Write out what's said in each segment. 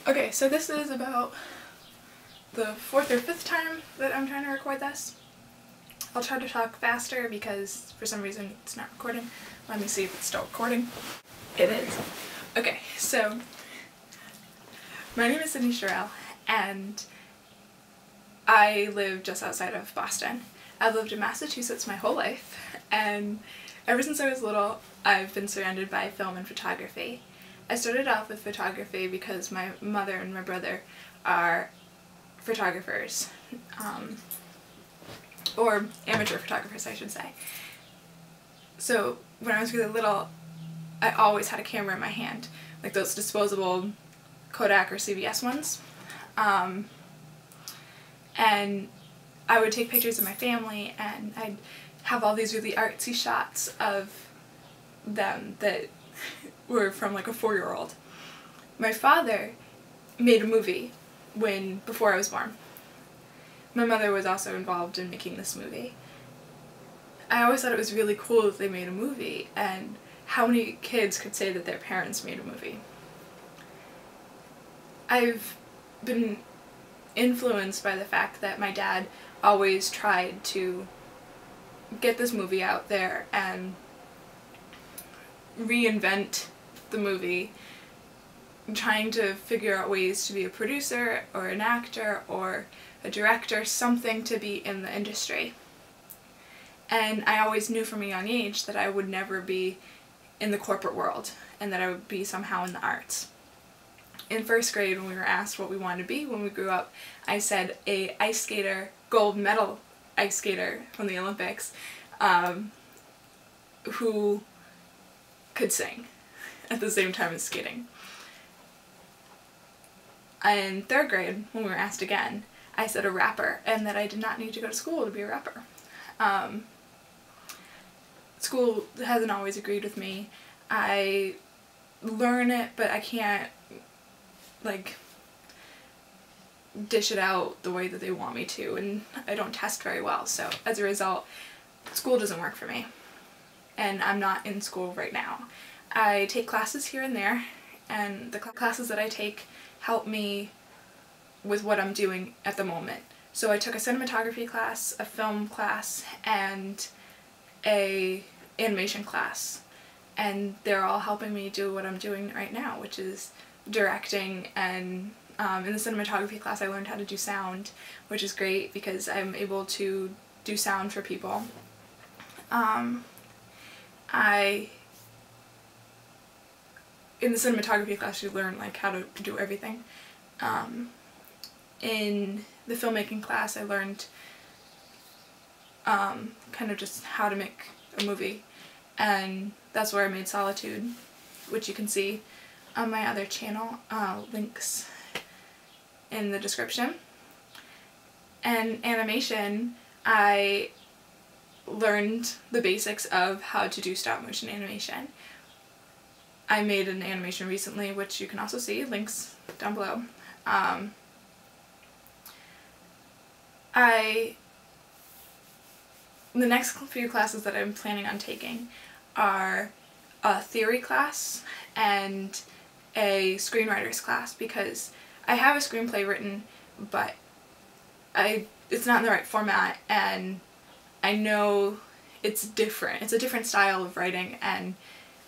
Okay, so this is about the 4th or 5th time that I'm trying to record this. I'll try to talk faster because for some reason it's not recording. Let me see if it's still recording. It is. Okay, so my name is Sydney Sherrill and I live just outside of Boston. I've lived in Massachusetts my whole life, and ever since I was little I've been surrounded by film and photography. I started off with photography because my mother and my brother are photographers, or amateur photographers I should say. So when I was really little I always had a camera in my hand, like those disposable Kodak or CVS ones. And I would take pictures of my family and I'd have all these really artsy shots of them that were from like a 4-year-old. My father made a movie before I was born. My mother was also involved in making this movie. I always thought it was really cool that they made a movie, and how many kids could say that their parents made a movie? I've been influenced by the fact that my dad always tried to get this movie out there and reinvent the movie, trying to figure out ways to be a producer or an actor or a director, something to be in the industry. And I always knew from a young age that I would never be in the corporate world and that I would be somehow in the arts. In 1st grade, when we were asked what we wanted to be when we grew up, I said a ice skater, gold medal ice skater from the Olympics, who could sing at the same time as skating. In 3rd grade, when we were asked again, I said a rapper, and that I did not need to go to school to be a rapper. School hasn't always agreed with me. I learn it, but I can't like dish it out the way that they want me to, and I don't test very well, so as a result school doesn't work for me, and I'm not in school right now. I take classes here and there, and the classes that I take help me with what I'm doing at the moment. So I took a cinematography class, a film class, and a animation class, and they're all helping me do what I'm doing right now, which is directing. And in the cinematography class I learned how to do sound, which is great because I'm able to do sound for people. In the cinematography class you learn like how to do everything. In the filmmaking class I learned kind of just how to make a movie, and that's where I made Solitude, which you can see on my other channel, links in the description. And animation, I learned the basics of how to do stop motion animation. I made an animation recently, which you can also see, links down below. The next few classes that I'm planning on taking are a theory class and a screenwriter's class, because I have a screenplay written, but it's not in the right format, and I know it's different. It's a different style of writing, and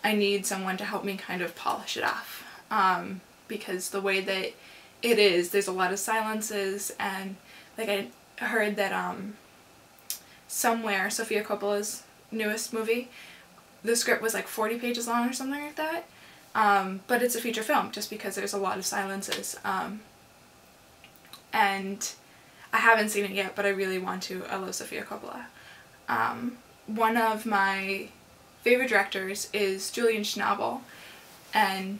I need someone to help me kind of polish it off, because the way that it is, there's a lot of silences, and like I heard that Somewhere, Sofia Coppola's newest movie, the script was like 40 pages long or something like that, but it's a feature film just because there's a lot of silences, and I haven't seen it yet, but I really want to. I love Sofia Coppola. One of my favorite directors is Julian Schnabel, and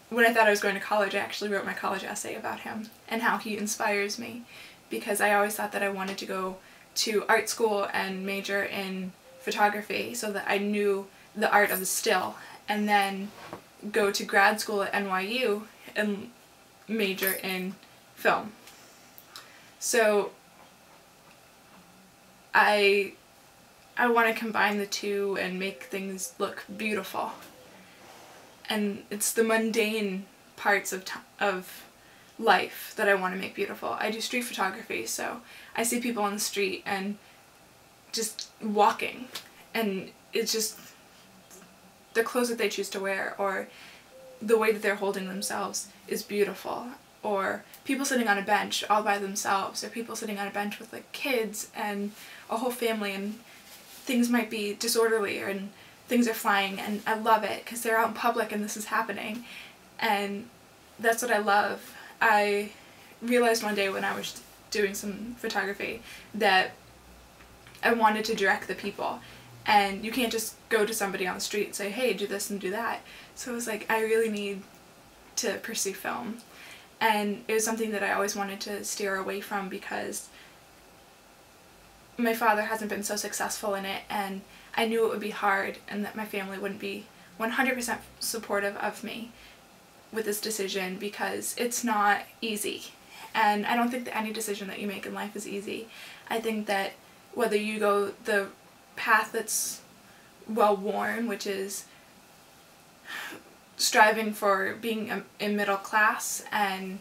when I thought I was going to college I actually wrote my college essay about him and how he inspires me, because I always thought that I wanted to go to art school and major in photography so that I knew the art of the still, and then go to grad school at NYU and major in film. So I want to combine the two and make things look beautiful. And it's the mundane parts of life that I want to make beautiful. I do street photography, so I see people on the street and just walking, and it's just the clothes that they choose to wear or the way that they're holding themselves is beautiful. Or people sitting on a bench all by themselves, or people sitting on a bench with like kids and a whole family, and things might be disorderly and things are flying, and I love it because they're out in public and this is happening, and that's what I love. I realized one day when I was doing some photography that I wanted to direct the people, and you can't just go to somebody on the street and say, hey, do this and do that. So I was like, I really need to pursue film, and it was something that I always wanted to steer away from because my father hasn't been so successful in it, and I knew it would be hard and that my family wouldn't be 100% supportive of me with this decision because it's not easy. And I don't think that any decision that you make in life is easy. I think that whether you go the path that's well worn, which is striving for being in middle class and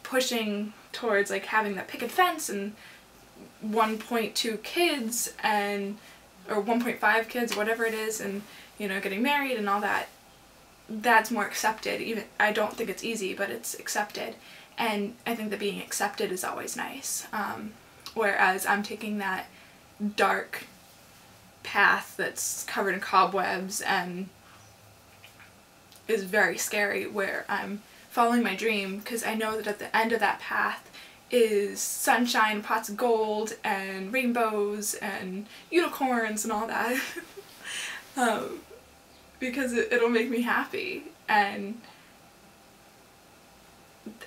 pushing towards like having that picket fence and 1.2 kids and or 1.5 kids, whatever it is, and you know, getting married and all that, that's more accepted. Even I don't think it's easy, but it's accepted, and I think that being accepted is always nice. Whereas I'm taking that dark path that's covered in cobwebs and is very scary, where I'm following my dream because I know that at the end of that path is sunshine, pots of gold, and rainbows, and unicorns, and all that. Because it'll make me happy, and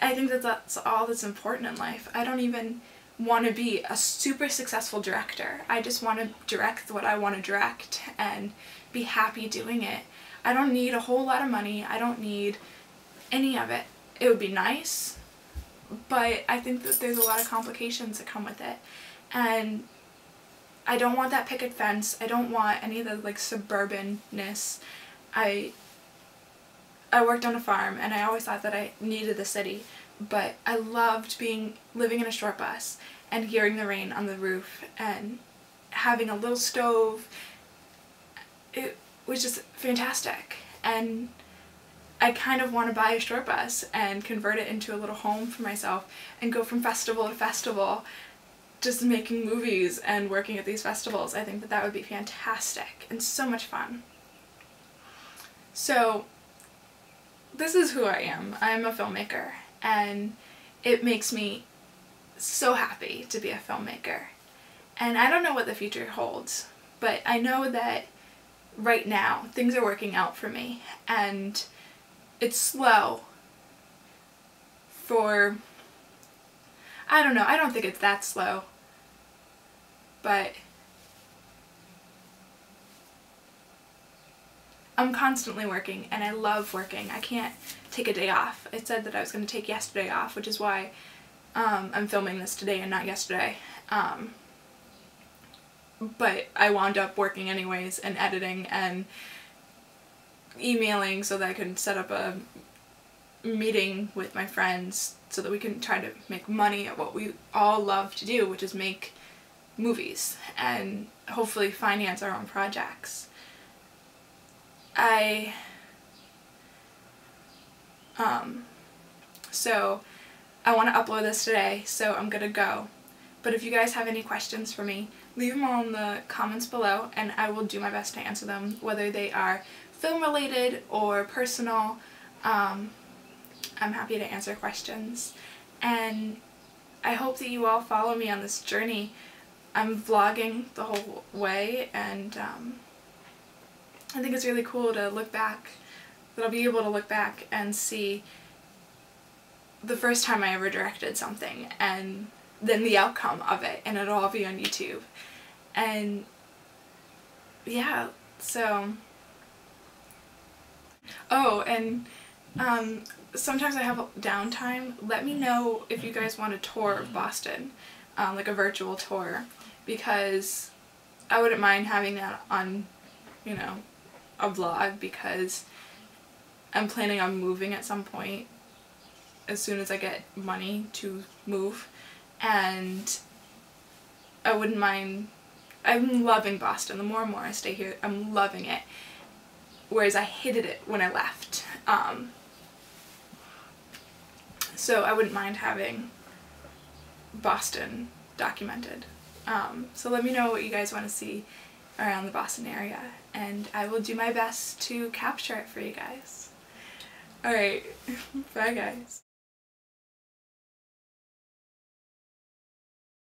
I think that that's all that's important in life. I don't even want to be a super successful director. I just want to direct what I want to direct and be happy doing it. I don't need a whole lot of money. I don't need any of it. It would be nice, but I think that there's a lot of complications that come with it, and I don't want that picket fence. I don't want any of the like suburbanness. I worked on a farm, and I always thought that I needed the city, but I loved living in a short bus and hearing the rain on the roof and having a little stove. It was just fantastic, and I kind of want to buy a short bus and convert it into a little home for myself and go from festival to festival just making movies and working at these festivals. I think that that would be fantastic and so much fun. So this is who I am. I'm a filmmaker, and it makes me so happy to be a filmmaker. And I don't know what the future holds, but I know that right now things are working out for me, and it's slow for, I don't know, I don't think it's that slow, but I'm constantly working, and I love working. I can't take a day off. I said that I was going to take yesterday off, which is why I'm filming this today and not yesterday. But I wound up working anyways and editing and emailing so that I could set up a meeting with my friends so that we can try to make money at what we all love to do, which is make movies and hopefully finance our own projects. So I want to upload this today, so I'm gonna go. But if you guys have any questions for me, leave them all in the comments below, and I will do my best to answer them, whether they are film related or personal. I'm happy to answer questions, and I hope that you all follow me on this journey. I'm vlogging the whole way, and I think it's really cool to look back, that I'll be able to look back and see the first time I ever directed something, and then the outcome of it, and it'll all be on YouTube. And yeah, so, oh, and sometimes I have downtime. Let me know if you guys want a tour of Boston, like a virtual tour, because I wouldn't mind having that on, you know, a vlog, because I'm planning on moving at some point as soon as I get money to move, and I wouldn't mind. I'm loving Boston. The more and more I stay here, I'm loving it, whereas I hated it when I left. So I wouldn't mind having Boston documented. So let me know what you guys want to see around the Boston area, and I will do my best to capture it for you guys. Alright, bye guys.